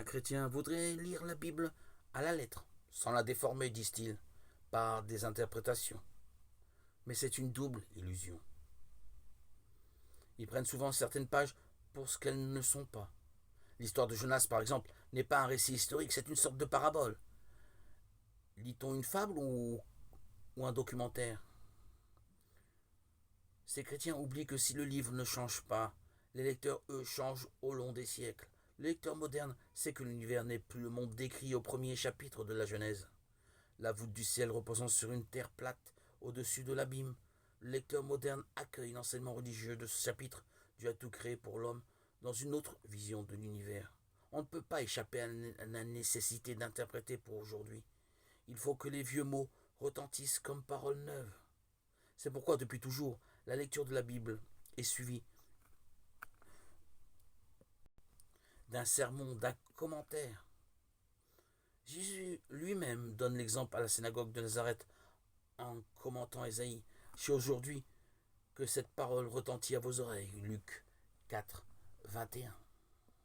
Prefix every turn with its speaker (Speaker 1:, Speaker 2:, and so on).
Speaker 1: Certains chrétiens voudraient lire la Bible à la lettre, sans la déformer, disent-ils, par des interprétations. Mais c'est une double illusion. Ils prennent souvent certaines pages pour ce qu'elles ne sont pas. L'histoire de Jonas, par exemple, n'est pas un récit historique, c'est une sorte de parabole. Lit-on une fable ou un documentaire? Ces chrétiens oublient que si le livre ne change pas, les lecteurs, eux, changent au long des siècles. Le lecteur moderne sait que l'univers n'est plus le monde décrit au premier chapitre de la Genèse. La voûte du ciel reposant sur une terre plate au-dessus de l'abîme. Le lecteur moderne accueille l'enseignement religieux de ce chapitre. Dieu a tout créé pour l'homme dans une autre vision de l'univers. On ne peut pas échapper à la nécessité d'interpréter pour aujourd'hui. Il faut que les vieux mots retentissent comme paroles neuves. C'est pourquoi, depuis toujours, la lecture de la Bible est suivie d'un sermon, d'un commentaire. Jésus lui-même donne l'exemple à la synagogue de Nazareth en commentant Ésaïe. C'est aujourd'hui que cette parole retentit à vos oreilles. Luc 4, 21.